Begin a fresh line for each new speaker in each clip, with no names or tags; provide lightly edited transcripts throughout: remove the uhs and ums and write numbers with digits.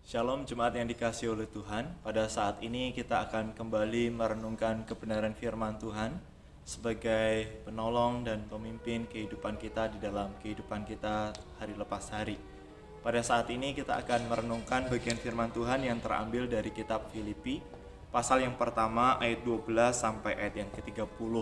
Shalom jemaat yang dikasihi oleh Tuhan. Pada saat ini kita akan kembali merenungkan kebenaran firman Tuhan sebagai penolong dan pemimpin kehidupan kita di dalam kehidupan kita hari lepas hari. Pada saat ini kita akan merenungkan bagian firman Tuhan yang terambil dari kitab Filipi, pasal yang pertama ayat 12 sampai ayat yang ke-30.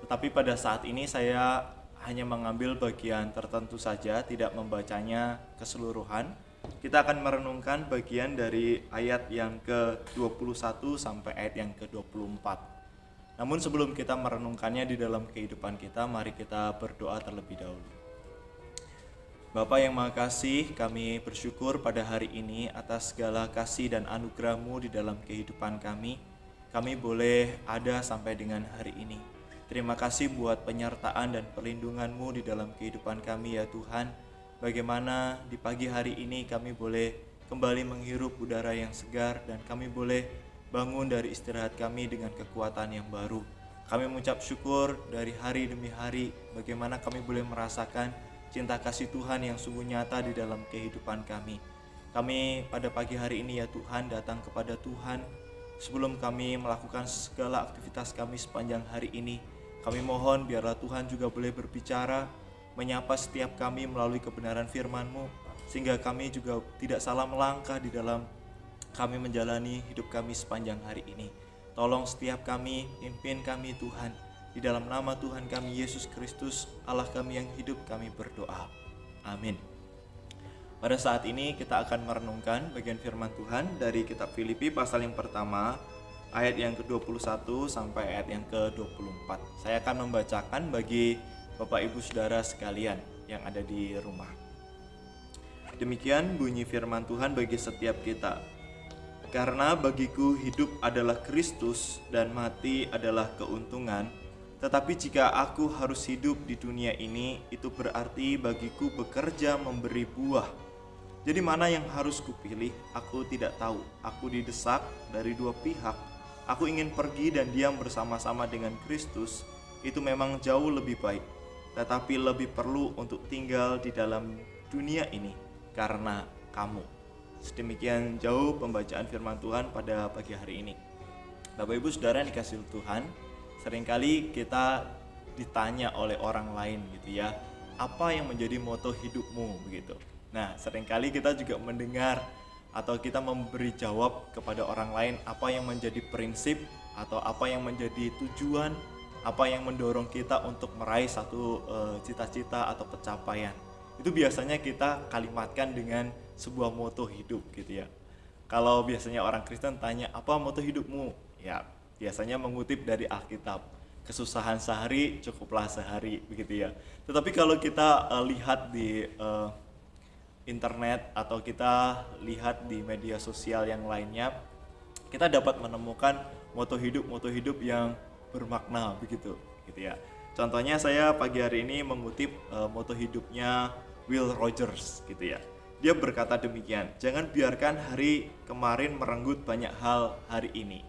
Tetapi pada saat ini saya hanya mengambil bagian tertentu saja, tidak membacanya keseluruhan. Kita akan merenungkan bagian dari ayat yang ke-21 sampai ayat yang ke-24. Namun sebelum kita merenungkannya di dalam kehidupan kita, mari kita berdoa terlebih dahulu. Bapa yang Maha Kasih, kami bersyukur pada hari ini atas segala kasih dan anugerah-Mu di dalam kehidupan kami. Kami boleh ada sampai dengan hari ini. Terima kasih buat penyertaan dan perlindungan-Mu di dalam kehidupan kami ya Tuhan. Bagaimana di pagi hari ini kami boleh kembali menghirup udara yang segar dan kami boleh bangun dari istirahat kami dengan kekuatan yang baru. Kami mengucap syukur dari hari demi hari bagaimana kami boleh merasakan cinta kasih Tuhan yang sungguh nyata di dalam kehidupan kami. Kami pada pagi hari ini ya Tuhan datang kepada Tuhan sebelum kami melakukan segala aktivitas kami sepanjang hari ini. Kami mohon biarlah Tuhan juga boleh berbicara, menyapa setiap kami melalui kebenaran firman-Mu, sehingga kami juga tidak salah melangkah di dalam kami menjalani hidup kami sepanjang hari ini. Tolong setiap kami, pimpin kami Tuhan. Di dalam nama Tuhan kami Yesus Kristus, Allah kami yang hidup, kami berdoa. Amin. Pada saat ini kita akan merenungkan bagian firman Tuhan dari kitab Filipi pasal yang pertama, ayat yang ke-21 sampai ayat yang ke-24. Saya akan membacakan bagi Bapak Ibu Saudara sekalian yang ada di rumah. Demikian bunyi firman Tuhan bagi setiap kita. Karena bagiku hidup adalah Kristus dan mati adalah keuntungan. Tetapi jika aku harus hidup di dunia ini, itu berarti bagiku bekerja memberi buah. Jadi mana yang harus kupilih? Aku tidak tahu. Aku didesak dari dua pihak. Aku ingin pergi dan diam bersama-sama dengan Kristus. Itu memang jauh lebih baik. Tetapi lebih perlu untuk tinggal di dalam dunia ini karena kamu. Sedemikian jauh pembacaan firman Tuhan pada pagi hari ini. Bapak Ibu Saudara yang dikasihi Tuhan, seringkali kita ditanya oleh orang lain gitu ya, apa yang menjadi moto hidupmu begitu. Nah, seringkali kita juga mendengar atau kita memberi jawab kepada orang lain apa yang menjadi prinsip atau apa yang menjadi tujuan, apa yang mendorong kita untuk meraih satu cita-cita atau pencapaian. Itu biasanya kita kalimatkan dengan sebuah moto hidup gitu ya. Kalau biasanya orang Kristen tanya, apa moto hidupmu? Ya, biasanya mengutip dari Alkitab. Kesusahan sehari, cukuplah sehari begitu ya. Tetapi kalau kita lihat di internet atau kita lihat di media sosial yang lainnya, kita dapat menemukan moto hidup yang bermakna begitu gitu ya. Contohnya saya pagi hari ini mengutip moto hidupnya Will Rogers gitu ya. Dia berkata demikian, jangan biarkan hari kemarin merenggut banyak hal hari ini.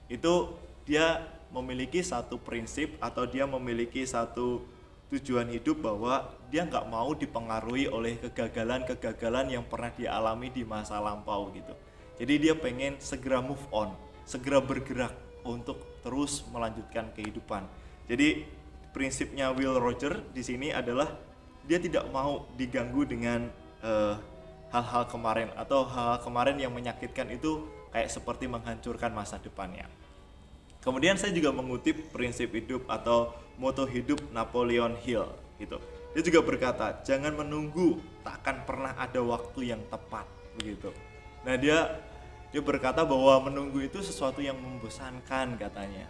Itu dia memiliki satu prinsip atau dia memiliki satu tujuan hidup bahwa dia nggak mau dipengaruhi oleh kegagalan-kegagalan yang pernah dia alami di masa lampau gitu. Jadi dia pengen segera move on, segera bergerak untuk terus melanjutkan kehidupan. Jadi prinsipnya Will Rogers di sini adalah dia tidak mau diganggu dengan hal-hal kemarin atau hal-hal kemarin yang menyakitkan itu kayak seperti menghancurkan masa depannya. Kemudian saya juga mengutip prinsip hidup atau moto hidup Napoleon Hill gitu. Dia juga berkata, jangan menunggu, takkan pernah ada waktu yang tepat begitu. Nah, dia berkata bahwa menunggu itu sesuatu yang membosankan katanya.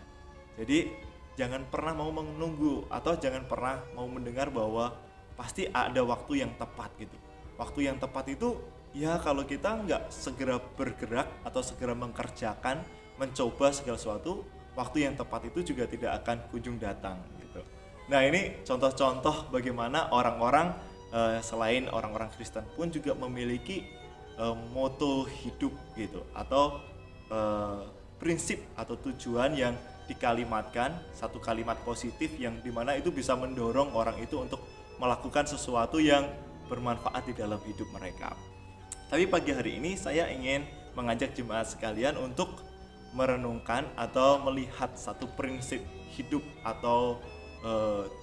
Jadi jangan pernah mau menunggu atau jangan pernah mau mendengar bahwa pasti ada waktu yang tepat gitu. Waktu yang tepat itu ya kalau kita nggak segera bergerak atau segera mengerjakan, mencoba segala sesuatu, waktu yang tepat itu juga tidak akan kunjung datang gitu. Nah, ini contoh-contoh bagaimana orang-orang selain orang-orang Kristen pun juga memiliki moto hidup gitu atau prinsip atau tujuan yang dikalimatkan, satu kalimat positif yang dimana itu bisa mendorong orang itu untuk melakukan sesuatu yang bermanfaat di dalam hidup mereka. Tapi pagi hari ini saya ingin mengajak jemaat sekalian untuk merenungkan atau melihat satu prinsip hidup atau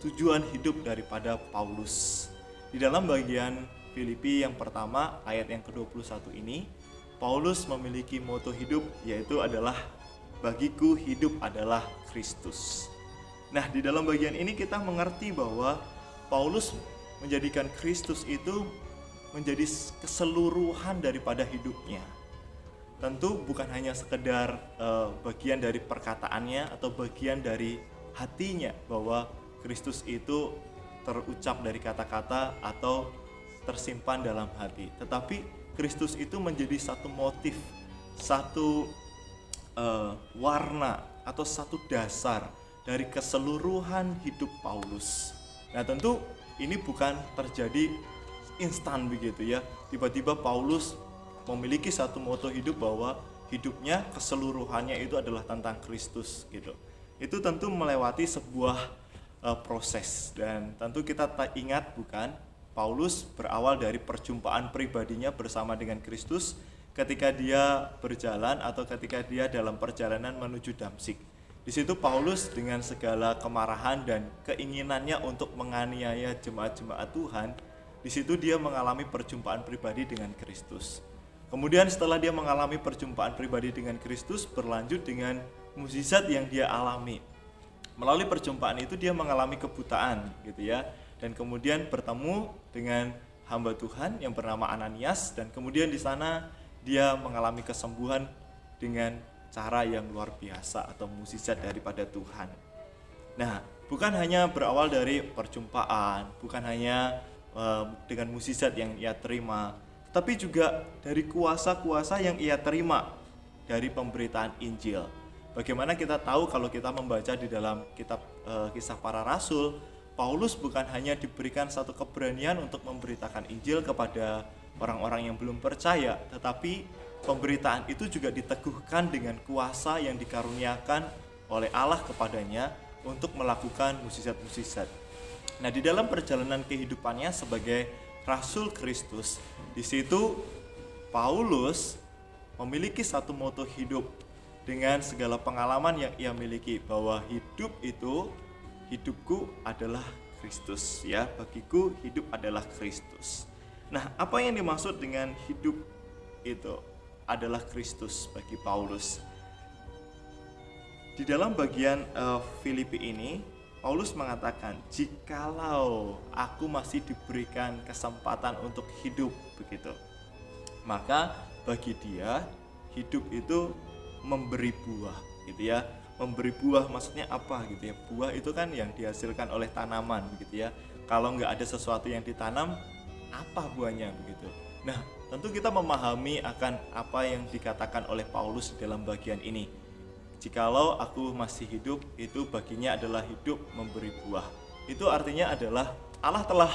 tujuan hidup daripada Paulus. Di dalam bagian Filipi yang pertama ayat yang ke-21 ini, Paulus memiliki moto hidup, yaitu adalah bagiku hidup adalah Kristus. Nah, di dalam bagian ini kita mengerti bahwa Paulus menjadikan Kristus itu menjadi keseluruhan daripada hidupnya. Tentu bukan hanya sekedar bagian dari perkataannya atau bagian dari hatinya, bahwa Kristus itu terucap dari kata-kata atau tersimpan dalam hati, tetapi Kristus itu menjadi satu motif, satu warna atau satu dasar dari keseluruhan hidup Paulus. Nah, tentu ini bukan terjadi instan begitu ya. Tiba-tiba Paulus memiliki satu moto hidup bahwa hidupnya keseluruhannya itu adalah tentang Kristus gitu. Itu tentu melewati sebuah proses, dan tentu kita tak ingat bukan, Paulus berawal dari perjumpaan pribadinya bersama dengan Kristus ketika dia berjalan atau ketika dia dalam perjalanan menuju Damsyik. Di situ Paulus dengan segala kemarahan dan keinginannya untuk menganiaya jemaat-jemaat Tuhan, di situ dia mengalami perjumpaan pribadi dengan Kristus. Kemudian setelah dia mengalami perjumpaan pribadi dengan Kristus, berlanjut dengan mukjizat yang dia alami. Melalui perjumpaan itu dia mengalami kebutaan gitu ya, dan kemudian bertemu dengan hamba Tuhan yang bernama Ananias, dan kemudian di sana dia mengalami kesembuhan dengan cara yang luar biasa atau mukjizat daripada Tuhan. Nah, bukan hanya berawal dari perjumpaan, bukan hanya dengan mukjizat yang ia terima, tapi juga dari kuasa-kuasa yang ia terima dari pemberitaan Injil. Bagaimana kita tahu kalau kita membaca di dalam kitab Kisah Para Rasul, Paulus bukan hanya diberikan satu keberanian untuk memberitakan Injil kepada orang-orang yang belum percaya, tetapi pemberitaan itu juga diteguhkan dengan kuasa yang dikaruniakan oleh Allah kepadanya untuk melakukan mukjizat-mukjizat. Nah, di dalam perjalanan kehidupannya sebagai Rasul Kristus, di situ Paulus memiliki satu moto hidup dengan segala pengalaman yang ia miliki, bahwa hidup itu, hidupku adalah Kristus ya, bagiku hidup adalah Kristus. Nah, apa yang dimaksud dengan hidup itu adalah Kristus bagi Paulus? Di dalam bagian Filipi ini, Paulus mengatakan, jikalau aku masih diberikan kesempatan untuk hidup begitu, maka bagi dia hidup itu memberi buah gitu ya. Memberi buah maksudnya apa gitu ya? Buah itu kan yang dihasilkan oleh tanaman gitu ya. Kalau nggak ada sesuatu yang ditanam, apa buahnya begitu. Nah, tentu kita memahami akan apa yang dikatakan oleh Paulus dalam bagian ini. Jikalau aku masih hidup, itu baginya adalah hidup memberi buah. Itu artinya adalah Allah telah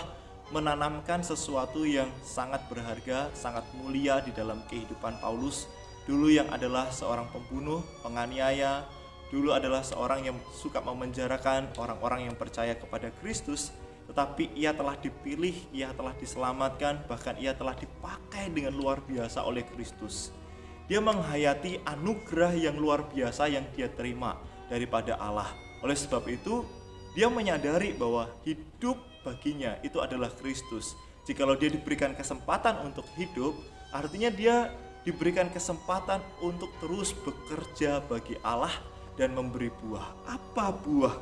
menanamkan sesuatu yang sangat berharga, sangat mulia di dalam kehidupan Paulus. Dulu yang adalah seorang pembunuh, penganiaya, dulu adalah seorang yang suka memenjarakan orang-orang yang percaya kepada Kristus, tetapi ia telah dipilih, ia telah diselamatkan, bahkan ia telah dipakai dengan luar biasa oleh Kristus. Dia menghayati anugerah yang luar biasa yang dia terima daripada Allah. Oleh sebab itu, dia menyadari bahwa hidup baginya itu adalah Kristus. Jikalau dia diberikan kesempatan untuk hidup, artinya dia diberikan kesempatan untuk terus bekerja bagi Allah dan memberi buah. Apa buah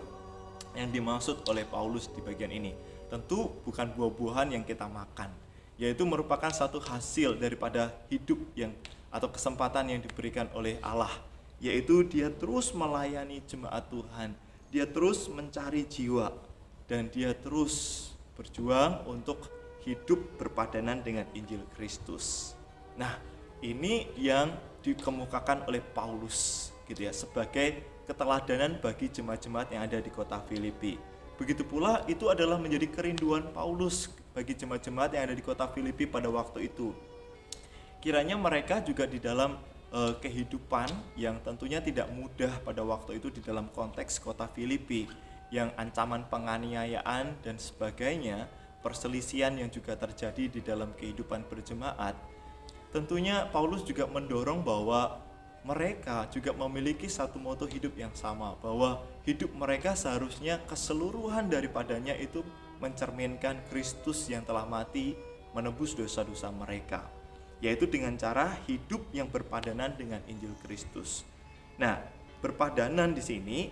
yang dimaksud oleh Paulus di bagian ini? Tentu bukan buah-buahan yang kita makan, yaitu merupakan satu hasil daripada hidup yang atau kesempatan yang diberikan oleh Allah, yaitu dia terus melayani jemaat Tuhan, dia terus mencari jiwa, dan dia terus berjuang untuk hidup berpadanan dengan Injil Kristus. Nah, ini yang dikemukakan oleh Paulus gitu ya, sebagai keteladanan bagi jemaat-jemaat yang ada di kota Filipi. Begitu pula itu adalah menjadi kerinduan Paulus bagi jemaat-jemaat yang ada di kota Filipi pada waktu itu. Kiranya mereka juga di dalam kehidupan yang tentunya tidak mudah pada waktu itu di dalam konteks kota Filipi, yang ancaman penganiayaan dan sebagainya, perselisihan yang juga terjadi di dalam kehidupan berjemaat. tentunya Paulus juga mendorong bahwa mereka juga memiliki satu moto hidup yang sama, bahwa hidup mereka seharusnya keseluruhan daripadanya itu mencerminkan Kristus yang telah mati menebus dosa-dosa mereka, yaitu dengan cara hidup yang berpadanan dengan Injil Kristus. Nah, berpadanan di sini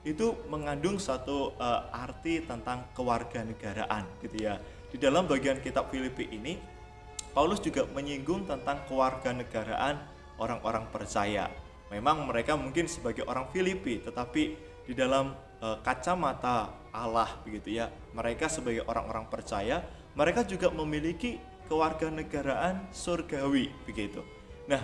itu mengandung satu arti tentang kewarganegaraan gitu ya. Di dalam bagian kitab Filipi ini Paulus juga menyinggung tentang kewarganegaraan orang-orang percaya. Memang mereka mungkin sebagai orang Filipi, tetapi di dalam kacamata Allah begitu ya, mereka sebagai orang-orang percaya, mereka juga memiliki kewarganegaraan surgawi begitu. Nah,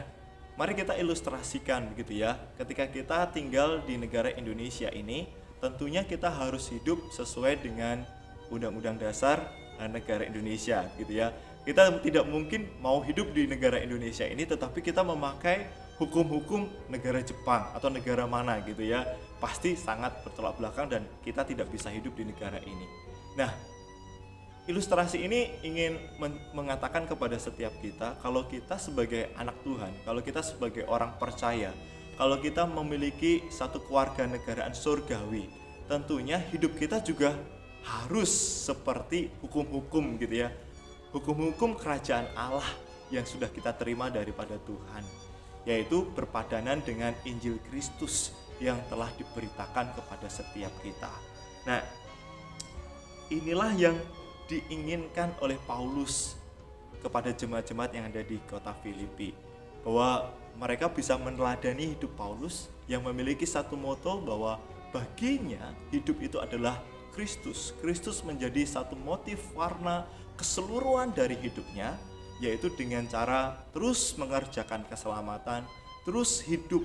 mari kita ilustrasikan begitu ya. Ketika kita tinggal di negara Indonesia ini, tentunya kita harus hidup sesuai dengan Undang-Undang Dasar negara Indonesia gitu ya. Kita tidak mungkin mau hidup di negara Indonesia ini tetapi kita memakai hukum-hukum negara Jepang atau negara mana gitu ya. Pasti sangat bertolak belakang dan kita tidak bisa hidup di negara ini. Nah, ilustrasi ini ingin mengatakan kepada setiap kita, kalau kita sebagai anak Tuhan, kalau kita sebagai orang percaya, kalau kita memiliki satu kewarganegaraan surgawi, tentunya hidup kita juga harus seperti hukum-hukum gitu ya. Hukum-hukum kerajaan Allah yang sudah kita terima daripada Tuhan, yaitu berpadanan dengan Injil Kristus yang telah diberitakan kepada setiap kita. Nah, inilah yang diinginkan oleh Paulus kepada jemaat-jemaat yang ada di kota Filipi, bahwa mereka bisa meneladani hidup Paulus yang memiliki satu moto bahwa baginya hidup itu adalah Kristus. Kristus menjadi satu motif warna keseluruhan dari hidupnya, yaitu dengan cara terus mengerjakan keselamatan, terus hidup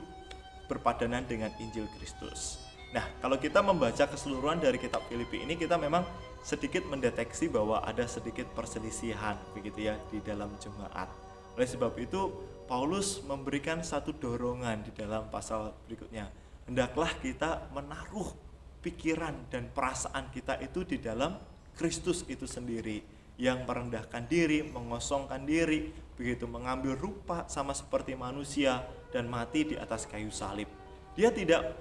berpadanan dengan Injil Kristus. Nah, kalau kita membaca keseluruhan dari kitab Filipi ini, kita memang sedikit mendeteksi bahwa ada sedikit perselisihan begitu ya di dalam jemaat. Oleh sebab itu, Paulus memberikan satu dorongan di dalam pasal berikutnya. Hendaklah kita menaruh pikiran dan perasaan kita itu di dalam Kristus itu sendiri, yang merendahkan diri, mengosongkan diri, begitu mengambil rupa sama seperti manusia dan mati di atas kayu salib. Dia tidak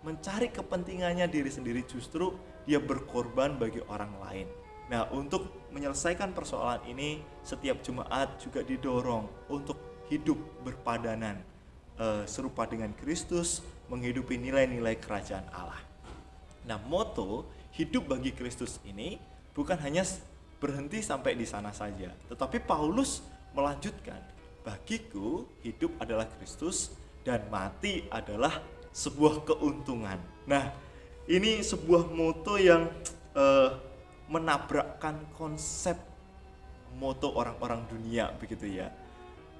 mencari kepentingannya diri sendiri, justru dia berkorban bagi orang lain. Nah, untuk menyelesaikan persoalan ini, setiap jemaat juga didorong untuk hidup berpadanan serupa dengan Kristus, menghidupi nilai-nilai kerajaan Allah. Nah, moto hidup bagi Kristus ini bukan hanya berhenti sampai di sana saja, tetapi Paulus melanjutkan, bagiku hidup adalah Kristus dan mati adalah sebuah keuntungan. Nah, ini sebuah moto yang menabrakkan konsep moto orang-orang dunia begitu ya.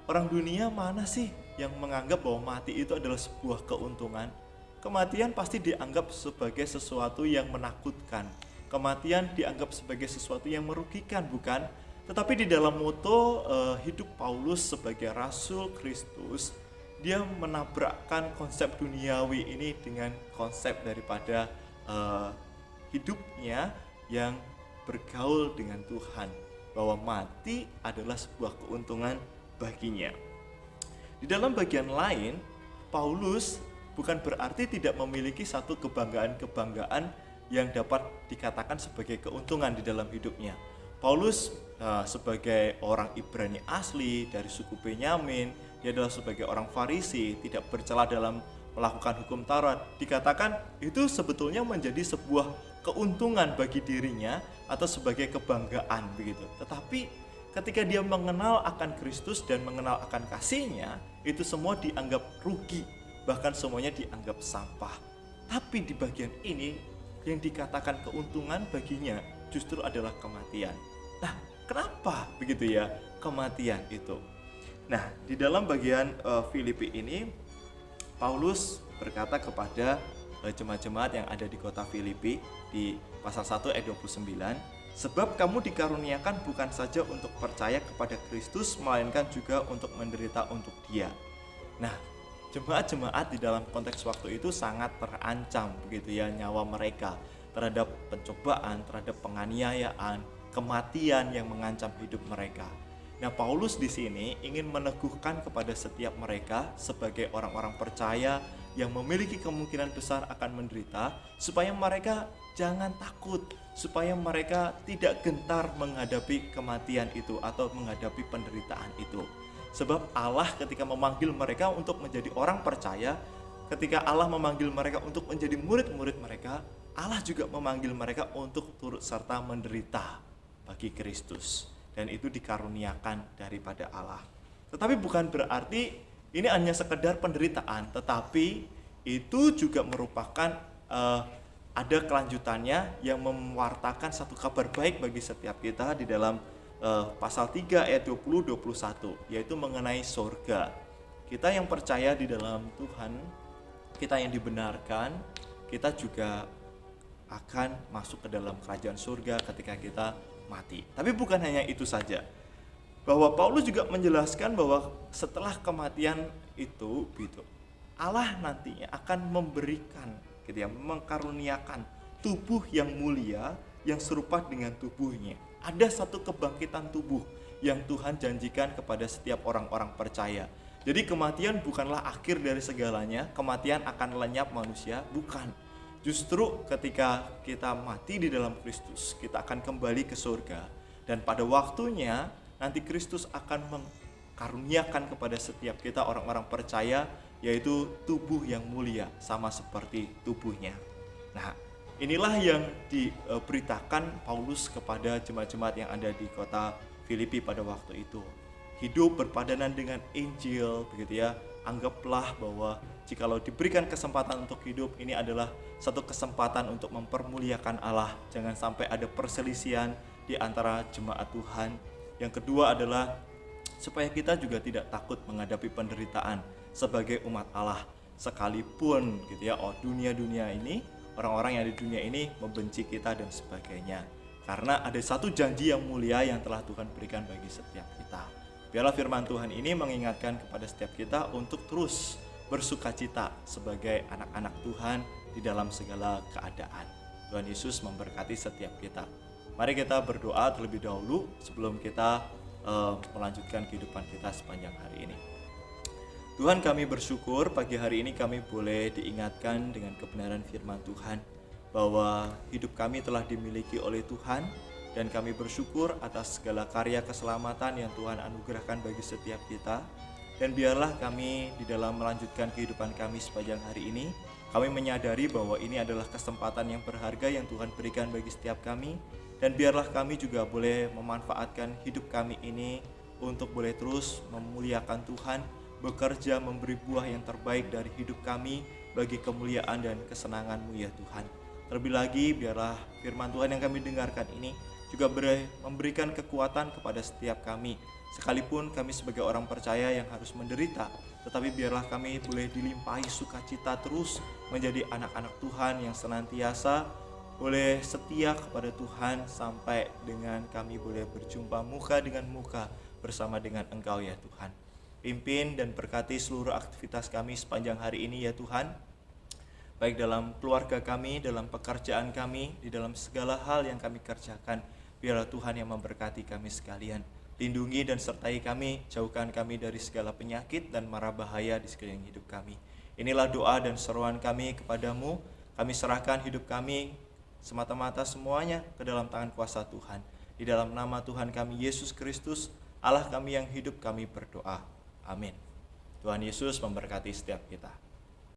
Orang dunia mana sih yang menganggap bahwa mati itu adalah sebuah keuntungan? Kematian pasti dianggap sebagai sesuatu yang menakutkan. Kematian dianggap sebagai sesuatu yang merugikan, bukan? Tetapi di dalam moto hidup Paulus sebagai Rasul Kristus, dia menabrakkan konsep duniawi ini dengan konsep daripada hidupnya yang bergaul dengan Tuhan, bahwa mati adalah sebuah keuntungan baginya. Di dalam bagian lain, Paulus bukan berarti tidak memiliki satu kebanggaan-kebanggaan yang dapat dikatakan sebagai keuntungan di dalam hidupnya. Paulus sebagai orang Ibrani asli dari suku Benyamin, dia adalah sebagai orang Farisi, tidak bercela dalam melakukan hukum Taurat. Dikatakan itu sebetulnya menjadi sebuah keuntungan bagi dirinya atau sebagai kebanggaan begitu. Tetapi ketika dia mengenal akan Kristus dan mengenal akan kasih-Nya, itu semua dianggap rugi, bahkan semuanya dianggap sampah. Tapi di bagian ini yang dikatakan keuntungan baginya justru adalah kematian. Nah, kenapa begitu ya kematian itu? Nah, di dalam bagian Filipi ini, Paulus berkata kepada jemaat-jemaat yang ada di kota Filipi di pasal 1 ayat 29, sebab kamu dikaruniakan bukan saja untuk percaya kepada Kristus, melainkan juga untuk menderita untuk Dia. Nah, jemaat-jemaat di dalam konteks waktu itu sangat terancam begitu ya nyawa mereka terhadap pencobaan, terhadap penganiayaan, kematian yang mengancam hidup mereka. Nah, Paulus di sini ingin meneguhkan kepada setiap mereka sebagai orang-orang percaya yang memiliki kemungkinan besar akan menderita, supaya mereka jangan takut, supaya mereka tidak gentar menghadapi kematian itu atau menghadapi penderitaan itu. Sebab Allah ketika memanggil mereka untuk menjadi orang percaya, ketika Allah memanggil mereka untuk menjadi murid-murid mereka, Allah juga memanggil mereka untuk turut serta menderita bagi Kristus. Dan itu dikaruniakan daripada Allah. Tetapi bukan berarti ini hanya sekedar penderitaan, tetapi itu juga merupakan ada kelanjutannya yang mewartakan satu kabar baik bagi setiap kita di dalam pasal 3 ayat 20-21, yaitu mengenai surga. Kita yang percaya di dalam Tuhan, kita yang dibenarkan, kita juga akan masuk ke dalam kerajaan surga ketika kita mati. Tapi bukan hanya itu saja, bahwa Paulus juga menjelaskan bahwa setelah kematian itu gitu, Allah nantinya akan memberikan gitu ya, mengkaruniakan tubuh yang mulia yang serupa dengan tubuhnya. Ada satu kebangkitan tubuh yang Tuhan janjikan kepada setiap orang-orang percaya. Jadi kematian bukanlah akhir dari segalanya, kematian akan lenyap manusia, bukan. Justru ketika kita mati di dalam Kristus, kita akan kembali ke surga. Dan pada waktunya, nanti Kristus akan mengkaruniakan kepada setiap kita orang-orang percaya, yaitu tubuh yang mulia, sama seperti tubuhnya. Nah, inilah yang diberitakan Paulus kepada jemaat-jemaat yang ada di kota Filipi pada waktu itu. Hidup berpadanan dengan Injil, begitu ya. Anggaplah bahwa jikalau diberikan kesempatan untuk hidup, ini adalah satu kesempatan untuk mempermuliakan Allah. Jangan sampai ada perselisihan di antara jemaat Tuhan. Yang kedua adalah supaya kita juga tidak takut menghadapi penderitaan sebagai umat Allah, sekalipun gitu ya, dunia ini, orang-orang yang di dunia ini membenci kita dan sebagainya. Karena ada satu janji yang mulia yang telah Tuhan berikan bagi setiap kita. Biarlah firman Tuhan ini mengingatkan kepada setiap kita untuk terus bersukacita sebagai anak-anak Tuhan di dalam segala keadaan. Tuhan Yesus memberkati setiap kita. Mari kita berdoa terlebih dahulu sebelum kita melanjutkan kehidupan kita sepanjang hari ini. Tuhan, kami bersyukur pagi hari ini kami boleh diingatkan dengan kebenaran firman Tuhan bahwa hidup kami telah dimiliki oleh Tuhan. Dan kami bersyukur atas segala karya keselamatan yang Tuhan anugerahkan bagi setiap kita. Dan biarlah kami di dalam melanjutkan kehidupan kami sepanjang hari ini, kami menyadari bahwa ini adalah kesempatan yang berharga yang Tuhan berikan bagi setiap kami. Dan biarlah kami juga boleh memanfaatkan hidup kami ini untuk boleh terus memuliakan Tuhan, bekerja memberi buah yang terbaik dari hidup kami bagi kemuliaan dan kesenangan-Mu ya Tuhan. Terlebih lagi biarlah firman Tuhan yang kami dengarkan ini juga memberikan kekuatan kepada setiap kami. Sekalipun kami sebagai orang percaya yang harus menderita, tetapi biarlah kami boleh dilimpahi sukacita terus menjadi anak-anak Tuhan yang senantiasa boleh setia kepada Tuhan sampai dengan kami boleh berjumpa muka dengan muka bersama dengan Engkau ya Tuhan. Pimpin dan berkati seluruh aktivitas kami sepanjang hari ini ya Tuhan. Baik dalam keluarga kami, dalam pekerjaan kami, di dalam segala hal yang kami kerjakan. Biarlah Tuhan yang memberkati kami sekalian. Lindungi dan sertai kami, jauhkan kami dari segala penyakit dan mara bahaya di sekeliling hidup kami. Inilah doa dan seruan kami kepadamu. Kami serahkan hidup kami semata-mata semuanya ke dalam tangan kuasa Tuhan. Di dalam nama Tuhan kami Yesus Kristus, Allah kami yang hidup, kami berdoa. Amin. Tuhan Yesus memberkati setiap kita.